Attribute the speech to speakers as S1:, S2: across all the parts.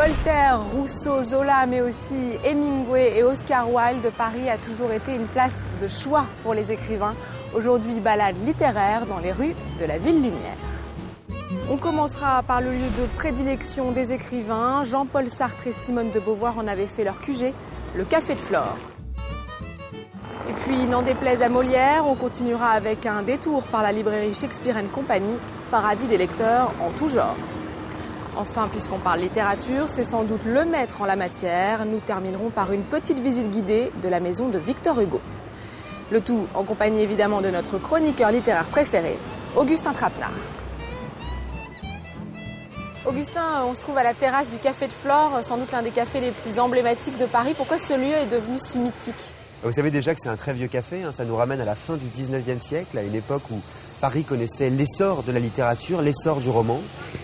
S1: Voltaire, Rousseau, Zola, mais aussi Hemingway et Oscar Wilde, Paris a toujours été une place de choix pour les écrivains. Aujourd'hui, balade littéraire dans les rues de la ville lumière. On commencera par le lieu de prédilection des écrivains. Jean-Paul Sartre et Simone de Beauvoir en avaient fait leur QG, le Café de Flore. Et puis, n'en déplaise à Molière, on continuera avec un détour par la librairie Shakespeare & Company, paradis des lecteurs en tout genre. Enfin, puisqu'on parle littérature, c'est sans doute le maître en la matière. Nous terminerons par une petite visite guidée de la maison de Victor Hugo. Le tout en compagnie évidemment de notre chroniqueur littéraire préféré, Augustin Trapenard. Augustin, on se trouve à la terrasse du Café de Flore, sans doute l'un des cafés les plus emblématiques de Paris. Pourquoi ce lieu est devenu si mythique ?
S2: Vous savez déjà que c'est un très vieux café, ça nous ramène à la fin du 19e siècle, à une époque où Paris connaissait l'essor de la littérature, l'essor du roman.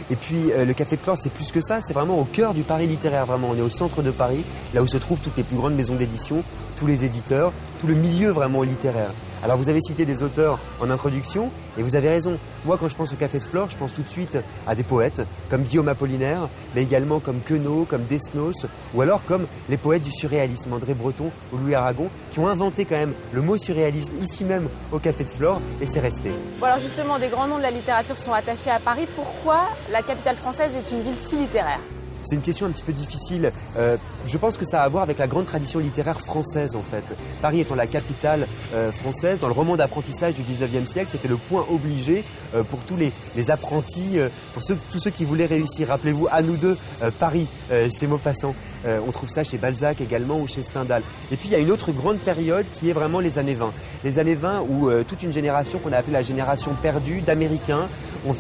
S2: Et puis le Café de Flore, c'est plus que ça, c'est vraiment au cœur du Paris littéraire, vraiment. On est au centre de Paris, là où se trouvent toutes les plus grandes maisons d'édition, tous les éditeurs, tout le milieu vraiment littéraire. Alors vous avez cité des auteurs en introduction, et vous avez raison. Moi, quand je pense au Café de Flore, je pense tout de suite à des poètes, comme Guillaume Apollinaire, mais également comme Queneau, comme Desnos, ou alors comme les poètes du surréalisme, André Breton ou Louis Aragon, qui ont inventé quand même le mot surréalisme ici même au Café de Flore, et c'est resté.
S1: Bon alors justement, des grands noms de la littérature sont attachés à Paris. Pourquoi la capitale française est une ville si littéraire ?
S2: C'est une question un petit peu difficile. Je pense que ça a à voir avec la grande tradition littéraire française en fait. Paris étant la capitale française, dans le roman d'apprentissage du 19e siècle, c'était le point obligé pour tous les apprentis, pour tous ceux qui voulaient réussir. Rappelez-vous, à nous deux, Paris, chez Maupassant. On trouve ça chez Balzac également ou chez Stendhal. Et puis il y a une autre grande période qui est vraiment les années 20. Les années 20 où toute une génération qu'on a appelée la génération perdue d'Américains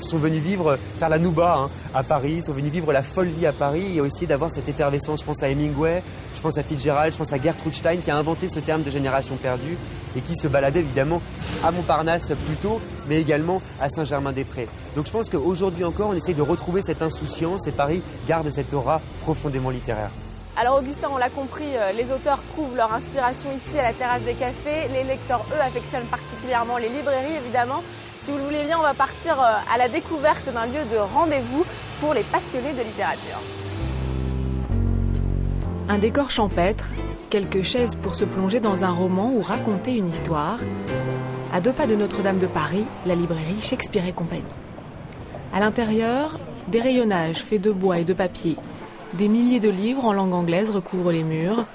S2: sont venus faire la nouba à Paris, sont venus vivre la folle vie à Paris et aussi d'avoir cette effervescence. Je pense à Hemingway, je pense à Fitzgerald, je pense à Gertrude Stein qui a inventé ce terme de génération perdue et qui se baladait évidemment à Montparnasse plutôt, mais également à Saint-Germain-des-Prés. Donc je pense qu'aujourd'hui encore, on essaye de retrouver cette insouciance et Paris garde cette aura profondément littéraire.
S1: Alors Augustin, on l'a compris, les auteurs trouvent leur inspiration ici à la terrasse des cafés. Les lecteurs, eux, affectionnent particulièrement les librairies, évidemment. Si vous le voulez bien, on va partir à la découverte d'un lieu de rendez-vous pour les passionnés de littérature. Un décor champêtre, quelques chaises pour se plonger dans un roman ou raconter une histoire. À 2 pas de Notre-Dame de Paris, la librairie Shakespeare & Company. À l'intérieur, des rayonnages faits de bois et de papier. Des milliers de livres en langue anglaise recouvrent les murs.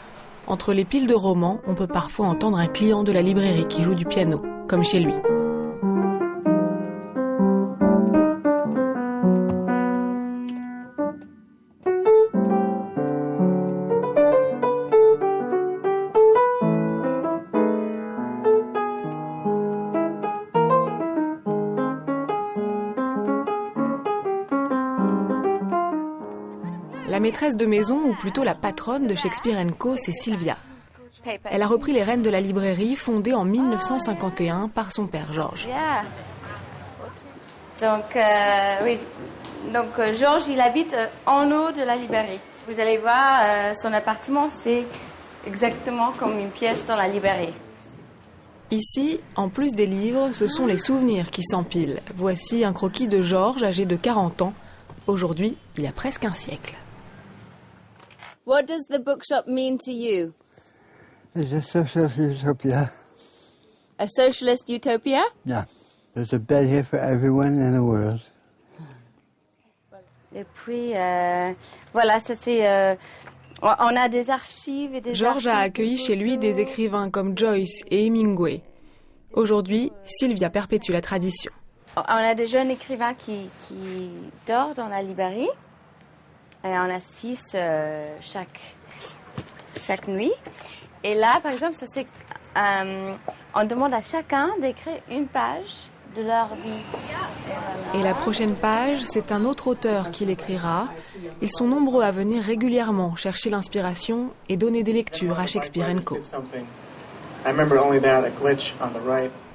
S1: Entre les piles de romans, on peut parfois entendre un client de la librairie qui joue du piano, comme chez lui. La maîtresse de maison, ou plutôt la patronne de Shakespeare & Co, c'est Sylvia. Elle a repris les rênes de la librairie, fondée en 1951 par son père Georges.
S3: Donc Georges, il habite en haut de la librairie. Vous allez voir, son appartement, c'est exactement comme une pièce dans la librairie.
S1: Ici, en plus des livres, ce sont les souvenirs qui s'empilent. Voici un croquis de Georges, âgé de 40 ans. Aujourd'hui, il a presque un siècle.
S4: What does the bookshop mean to you?
S5: It's a socialist utopia.
S4: A socialist utopia?
S5: Yeah. There's a bed here for everyone in the world.
S3: Et puis, voilà, ça c'est... on a des archives et des
S1: Georges a accueilli chez lui des écrivains comme Joyce et Hemingway. Aujourd'hui, Sylvia perpétue la tradition.
S3: On a des jeunes écrivains qui dorment dans la librairie. Et on a 6 chaque nuit. Et là, par exemple, ça c'est, on demande à chacun d'écrire une page de leur vie.
S1: Et la prochaine page, c'est un autre auteur qui l'écrira. Ils sont nombreux à venir régulièrement chercher l'inspiration et donner des lectures à Shakespeare & Co.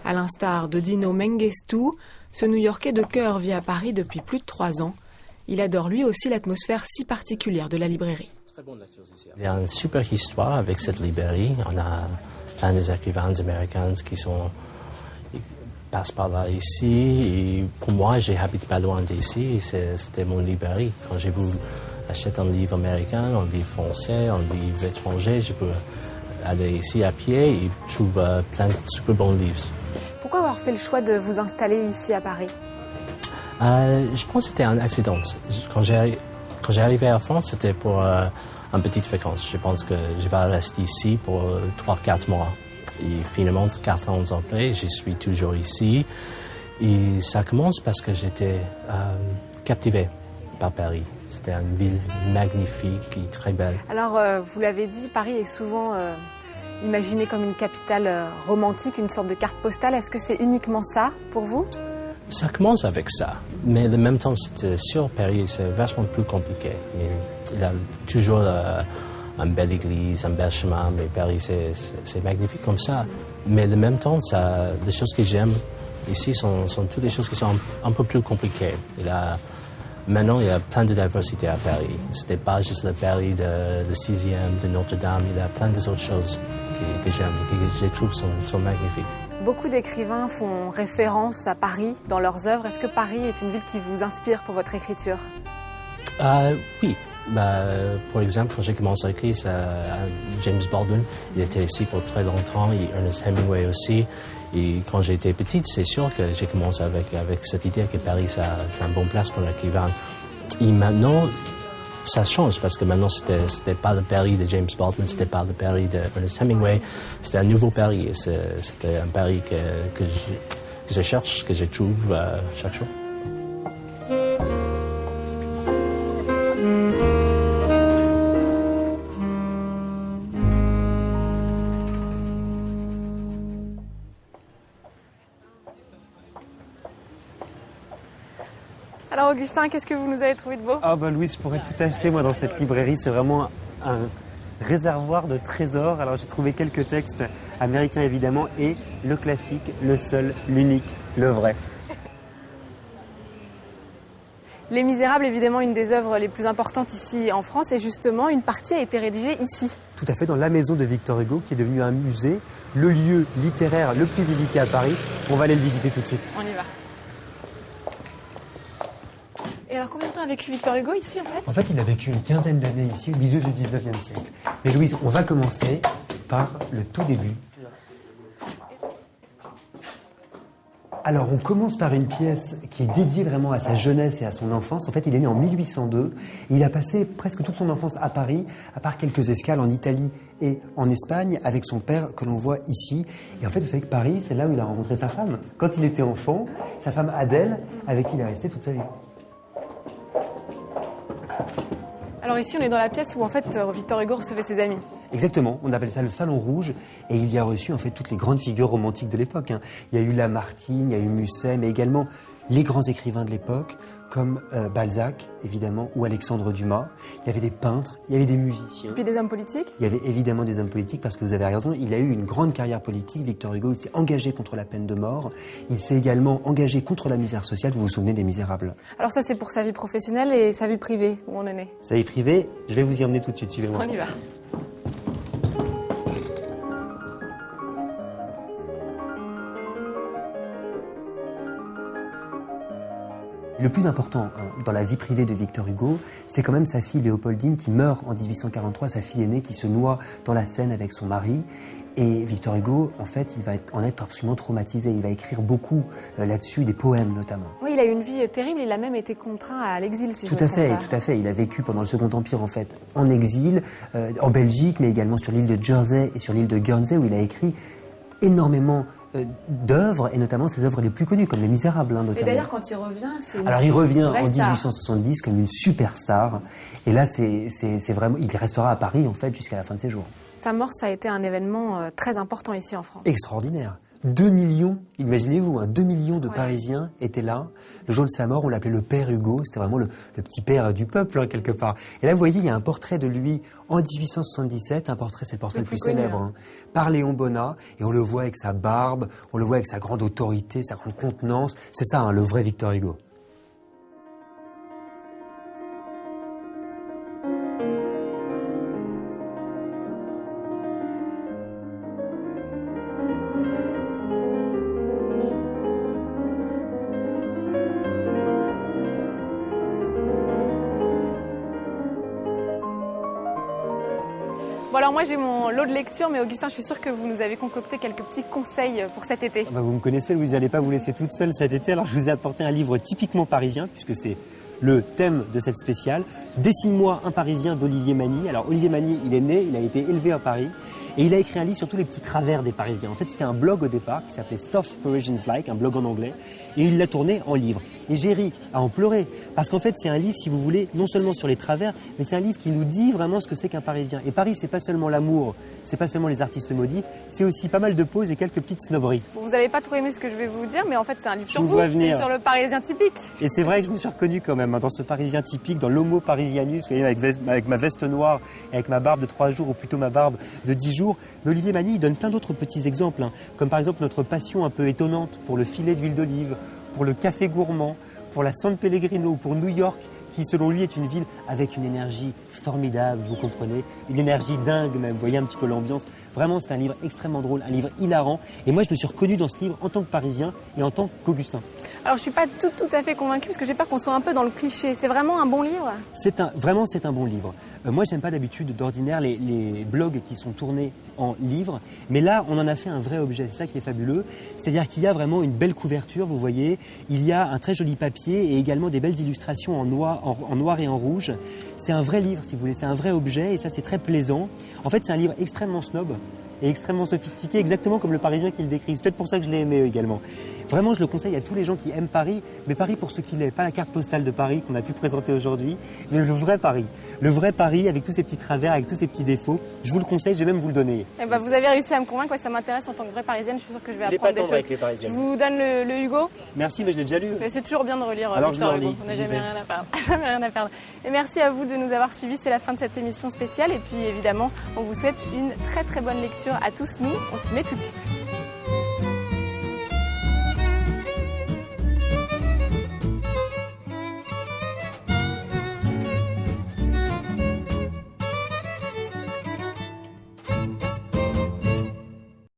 S1: À l'instar de Dino Mengestu, ce New-Yorkais de cœur vit à Paris depuis plus de 3 ans. Il adore lui aussi l'atmosphère si particulière de la librairie.
S6: Il y a une super histoire avec cette librairie. On a plein des écrivains américains qui passent par là ici. Et pour moi, j'habite pas loin d'ici. C'était mon librairie. Quand j'ai voulu achète un livre américain, un livre français, un livre étranger, je peux aller ici à pied et trouver plein de super bons livres.
S1: Pourquoi avoir fait le choix de vous installer ici à Paris?
S6: Je pense que c'était un accident. Quand j'ai arrivé en France, c'était pour une petite vacances. Je pense que je vais rester ici pour 3-4 mois. Et finalement, 4 ans après, je suis toujours ici. Et ça commence parce que j'étais captivé par Paris. C'était une ville magnifique et très belle.
S1: Alors, vous l'avez dit, Paris est souvent imaginé comme une capitale romantique, une sorte de carte postale. Est-ce que c'est uniquement ça pour vous?
S6: Ça commence avec ça, mais en même temps, c'est sûr, Paris, c'est vachement plus compliqué. Il a toujours une belle église, un bel chemin, mais Paris, c'est magnifique comme ça. Mais en même temps, les choses que j'aime ici sont toutes les choses qui sont un peu plus compliquées. Maintenant, il y a plein de diversité à Paris. C'était pas juste le Paris de 6e, de Notre-Dame. Il y a plein d'autres choses que j'aime, que je trouve sont magnifiques.
S1: Beaucoup d'écrivains font référence à Paris dans leurs œuvres. Est-ce que Paris est une ville qui vous inspire pour votre écriture?
S6: Oui. Pour exemple, quand j'ai commencé à écrire, James Baldwin, il était ici pour très longtemps, et Ernest Hemingway aussi. Et quand j'étais petite, c'est sûr que j'ai commencé avec cette idée que Paris, c'est une bonne place pour l'écrivain. Et maintenant, ça change parce que maintenant, c'était pas le Paris de James Baldwin, c'était pas le Paris de Ernest Hemingway, c'était un nouveau Paris. C'était un Paris que je cherche, que je trouve chaque jour.
S1: Alors Augustin, qu'est-ce que vous nous avez trouvé de beau?
S2: Ah bah Louise, je pourrais tout acheter moi dans cette librairie, c'est vraiment un réservoir de trésors. Alors j'ai trouvé quelques textes américains évidemment et le classique, le seul, l'unique, le vrai.
S1: Les Misérables, évidemment, une des œuvres les plus importantes ici en France, et justement, une partie a été rédigée ici.
S2: Tout à fait, dans la maison de Victor Hugo, qui est devenu un musée, le lieu littéraire le plus visité à Paris. On va aller le visiter tout de suite.
S1: On y va. Et alors, combien de temps a vécu Victor Hugo ici, en fait?
S2: En fait, il a vécu une quinzaine d'années ici, au milieu du 19e siècle. Mais Louise, on va commencer par le tout début. Alors, on commence par une pièce qui est dédiée vraiment à sa jeunesse et à son enfance. En fait, il est né en 1802 et il a passé presque toute son enfance à Paris, à part quelques escales en Italie et en Espagne, avec son père que l'on voit ici. Et en fait, vous savez que Paris, c'est là où il a rencontré sa femme. Quand il était enfant, sa femme Adèle, avec qui il est resté toute sa vie.
S1: Alors ici, on est dans la pièce où, en fait, Victor Hugo recevait ses amis.
S2: Exactement, on appelle ça le Salon Rouge, et il y a reçu en fait toutes les grandes figures romantiques de l'époque. Il y a eu Lamartine, il y a eu Musset, mais également les grands écrivains de l'époque, comme Balzac, évidemment, ou Alexandre Dumas. Il y avait des peintres, il y avait des musiciens.
S1: Et puis des hommes politiques?
S2: Il y avait évidemment des hommes politiques, parce que vous avez raison, il a eu une grande carrière politique. Victor Hugo, il s'est engagé contre la peine de mort. Il s'est également engagé contre la misère sociale. Vous vous souvenez des Misérables?
S1: Alors ça, c'est pour sa vie professionnelle et sa vie privée, où on en est.
S2: Sa vie privée, je vais vous y emmener tout de suite, suivez-moi.
S1: On y va.
S2: Le plus important dans la vie privée de Victor Hugo, c'est quand même sa fille Léopoldine qui meurt en 1843, sa fille aînée qui se noie dans la Seine avec son mari. Et Victor Hugo, en fait, il va en être absolument traumatisé. Il va écrire beaucoup là-dessus, des poèmes notamment.
S1: Oui, il a eu une vie terrible, il a même été contraint à l'exil, si je ne me trompe pas.
S2: Tout à fait. Il a vécu pendant le Second Empire, en fait, en exil, en Belgique, mais également sur l'île de Jersey et sur l'île de Guernsey, où il a écrit énormément d'œuvres, et notamment ses œuvres les plus connues, comme Les Misérables, notamment.
S1: Et d'ailleurs, quand il revient, c'est
S2: Alors, il revient en
S1: star.
S2: 1870 comme une superstar. Et là, c'est vraiment... Il restera à Paris, en fait, jusqu'à la fin de ses jours.
S1: Sa mort, ça a été un événement très important ici en France.
S2: Extraordinaire. 2 millions, imaginez-vous, 2 millions de Parisiens étaient là. Le jour de sa mort, on l'appelait le Père Hugo. C'était vraiment le petit père du peuple, quelque part. Et là, vous voyez, il y a un portrait de lui en 1877. Un portrait, c'est le portrait le plus
S1: connu,
S2: célèbre, par Léon Bonnat. Et on le voit avec sa barbe, on le voit avec sa grande autorité, sa grande contenance. C'est ça, le vrai Victor Hugo.
S1: alors moi j'ai mon lot de lecture, mais Augustin, je suis sûre que vous nous avez concocté quelques petits conseils pour cet été.
S2: Vous me connaissez, vous n'allez pas vous laisser toute seule cet été, alors je vous ai apporté un livre typiquement parisien, puisque c'est le thème de cette spéciale. Dessine-moi un Parisien d'Olivier Magny. Alors Olivier Magny, il est né, il a été élevé à Paris, et il a écrit un livre sur tous les petits travers des Parisiens. En fait, c'était un blog au départ qui s'appelait Stuff Parisians Like, un blog en anglais, et il l'a tourné en livre. Et j'ai ri à en pleurer, parce qu'en fait, c'est un livre, si vous voulez, non seulement sur les travers, mais c'est un livre qui nous dit vraiment ce que c'est qu'un Parisien. Et Paris, c'est pas seulement l'amour, c'est pas seulement les artistes maudits, c'est aussi pas mal de pauses et quelques petites snobberies.
S1: Bon, vous n'allez pas trop aimer ce que je vais vous dire, mais en fait c'est un livre sur
S2: Je
S1: vous, c'est sur le Parisien typique.
S2: Et c'est vrai que je me suis reconnu quand même dans ce Parisien typique, dans l'homo parisianus, vous voyez, avec ma veste noire, et avec ma barbe de 3 jours, ou plutôt ma barbe de 10 jours. Mais Olivier Magny, il donne plein d'autres petits exemples, comme par exemple notre passion un peu étonnante pour le filet d'huile d'olive, pour le café gourmand, pour la San Pellegrino, ou pour New York, qui selon lui est une ville avec une énergie formidable, vous comprenez, une énergie dingue même, vous voyez un petit peu l'ambiance. Vraiment, c'est un livre extrêmement drôle, un livre hilarant. Et moi, je me suis reconnu dans ce livre en tant que Parisien et en tant qu'Augustin.
S1: Alors, je suis pas tout à fait convaincue parce que j'ai peur qu'on soit un peu dans le cliché. C'est vraiment un bon livre?
S2: Vraiment, c'est un bon livre. Moi, j'aime pas d'habitude, d'ordinaire, les blogs qui sont tournés en livre. Mais là, on en a fait un vrai objet. C'est ça qui est fabuleux. C'est-à-dire qu'il y a vraiment une belle couverture, vous voyez. Il y a un très joli papier et également des belles illustrations en noir et en rouge. C'est un vrai livre, si vous voulez. C'est un vrai objet et ça, c'est très plaisant. En fait, c'est un livre extrêmement snob et extrêmement sophistiqué, exactement comme le Parisien qu'il décrit. C'est peut-être pour ça que je l'ai aimé également. Vraiment, je le conseille à tous les gens qui aiment Paris, mais Paris pour ce qu'il est, pas la carte postale de Paris qu'on a pu présenter aujourd'hui, mais le vrai Paris. Le vrai Paris avec tous ses petits travers, avec tous ses petits défauts. Je vous le conseille, je vais même vous le donner.
S1: Eh ben, vous avez réussi à me convaincre, ça m'intéresse en tant que vraie Parisienne, je suis sûre que je vais apprendre des choses.
S2: avec les Parisiennes.
S1: Je vous donne le Hugo.
S2: Merci, mais je l'ai déjà lu.
S1: Mais c'est toujours bien de relire
S2: Alors,
S1: Victor
S2: je le
S1: Hugo,
S2: relis.
S1: on n'a jamais rien à perdre. Jamais rien à perdre. Et merci à vous de nous avoir suivis, c'est la fin de cette émission spéciale. Et puis évidemment, on vous souhaite une très très bonne lecture à tous. Nous, on s'y met tout de suite.